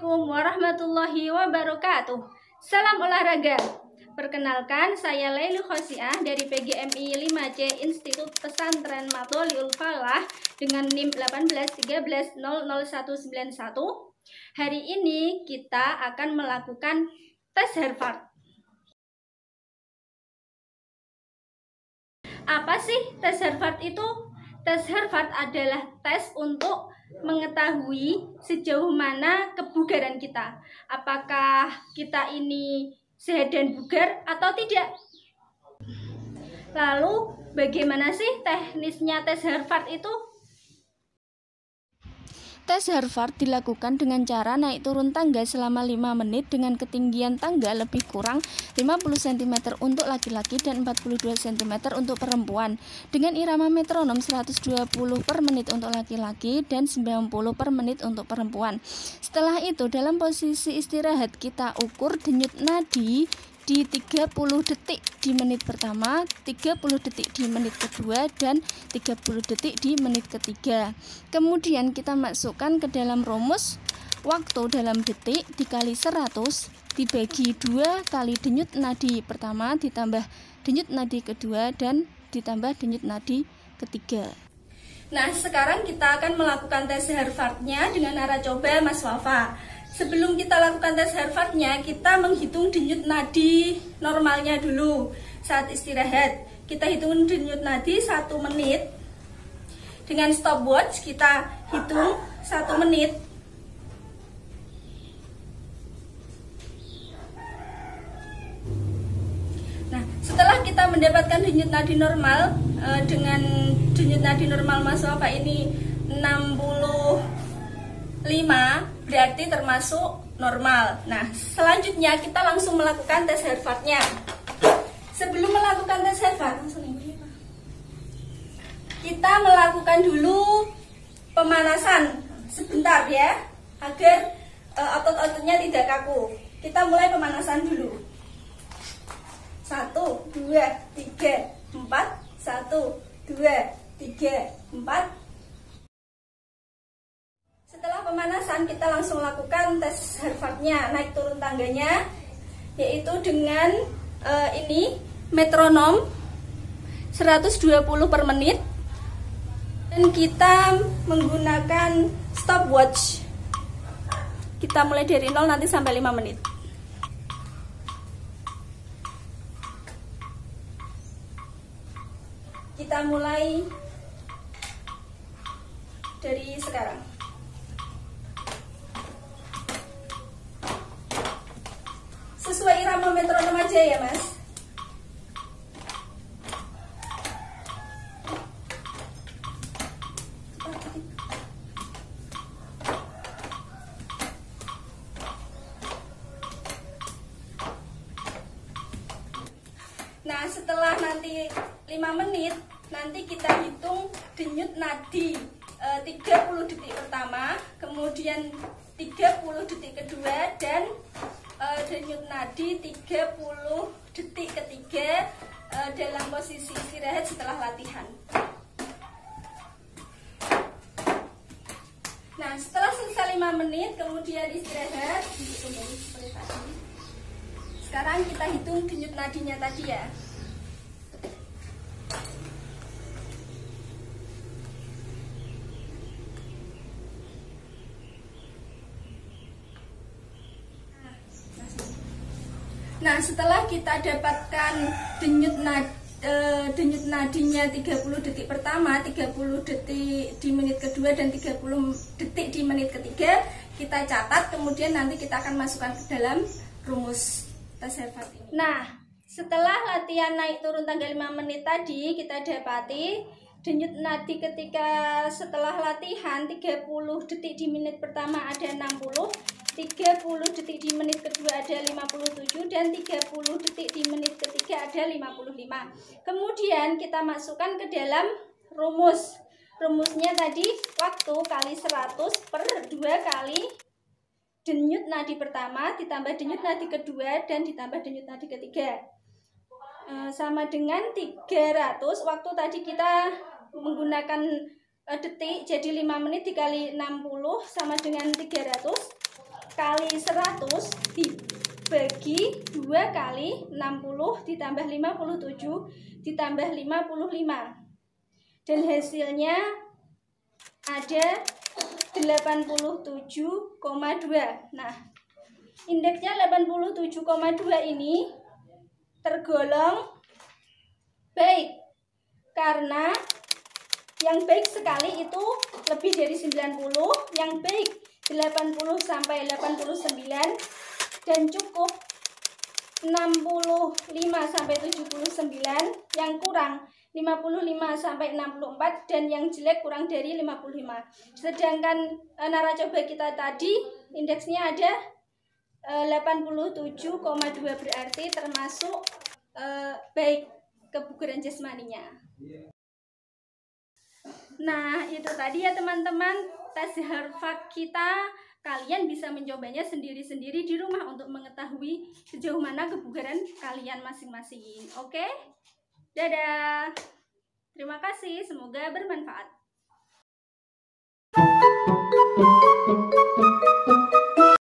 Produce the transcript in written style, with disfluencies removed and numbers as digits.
Assalamualaikum warahmatullahi wabarakatuh. Salam olahraga. Perkenalkan, saya Laili Khosiah dari PGMI 5C Institut Pesantren Madholiul Falah dengan NIM 181300191. Hari ini kita akan melakukan tes Harvard. Apa sih tes Harvard itu? Tes Harvard adalah tes untuk mengetahui sejauh mana kebugaran kita. Apakah kita ini sehat dan bugar atau tidak? Lalu bagaimana sih teknisnya tes Harvard itu? Tes Harvard dilakukan dengan cara naik turun tangga selama 5 menit dengan ketinggian tangga lebih kurang 50 cm untuk laki-laki dan 42 cm untuk perempuan dengan irama metronom 120 per menit untuk laki-laki dan 90 per menit untuk perempuan. Setelah itu dalam posisi istirahat kita ukur denyut nadi di 30 detik di menit pertama, 30 detik di menit kedua, dan 30 detik di menit ketiga. Kemudian kita masukkan ke dalam rumus waktu dalam detik dikali 100 dibagi 2 kali denyut nadi pertama ditambah denyut nadi kedua dan ditambah denyut nadi ketiga. Nah, sekarang kita akan melakukan tes Harvard-nya dengan arah coba Mas Wafa. Sebelum kita lakukan tes Harvard-nya, kita menghitung denyut nadi normalnya dulu. Saat istirahat, kita hitung denyut nadi 1 menit. Dengan stopwatch, kita hitung 1 menit. Nah, setelah kita mendapatkan denyut nadi normal, dengan denyut nadi normal Mas Wafa ini 65, berarti termasuk normal. Nah, selanjutnya kita langsung melakukan tes Harvard-nya. Sebelum melakukan tes Harvard, kita melakukan dulu pemanasan sebentar ya, agar otot-ototnya tidak kaku. Kita mulai pemanasan dulu. 1, 2, 3, 4. 1, 2, 3, 4. Setelah pemanasan, kita langsung lakukan tes Harvard-nya, naik turun tangganya, yaitu dengan ini metronom 120 per menit, dan kita menggunakan stopwatch. Kita mulai dari 0 nanti sampai 5 menit. Kita mulai dari sekarang. Sesuai irama metronom aja ya, Mas. Nah, setelah nanti 5 menit, nanti kita hitung denyut nadi 30 detik pertama, kemudian 30 detik kedua, dan denyut nadi 30 detik ketiga dalam posisi istirahat setelah latihan. Nah, setelah selesai 5 menit, kemudian istirahat, seperti tadi. Sekarang kita hitung denyut nadinya tadi ya. Nah, setelah kita dapatkan denyut nadinya 30 detik pertama, 30 detik di menit kedua, dan 30 detik di menit ketiga, kita catat, kemudian nanti kita akan masukkan ke dalam rumus tes Harvard ini. Nah, setelah latihan naik turun tangga 5 menit tadi, kita dapati denyut nadi ketika setelah latihan 30 detik di menit pertama ada 60, 30 detik di menit kedua ada 57, dan 30 detik di menit ketiga ada 55. Kemudian kita masukkan ke dalam rumus. Rumusnya tadi waktu kali 100 per 2 kali denyut nadi pertama ditambah denyut nadi kedua dan ditambah denyut nadi ketiga. Sama dengan 300. Waktu tadi kita menggunakan detik, jadi 5 menit dikali 60 sama dengan 300. kali 100 dibagi 2 kali 60 ditambah 57 ditambah 55. Dan hasilnya ada 87,2. Nah, indeksnya 87,2 ini tergolong baik karena yang baik sekali itu lebih dari 90, yang baik 80 sampai 89, dan cukup 65 sampai 79, yang kurang 55 sampai 64, dan yang jelek kurang dari 55. Sedangkan naracoba kita tadi indeksnya ada 87,2, berarti termasuk baik kebugaran jasmaninya. Nah, itu tadi ya teman-teman, tes Harvard kita. Kalian bisa mencobanya sendiri-sendiri di rumah untuk mengetahui sejauh mana kebugaran kalian masing-masing. Oke? Dadah. Terima kasih, semoga bermanfaat.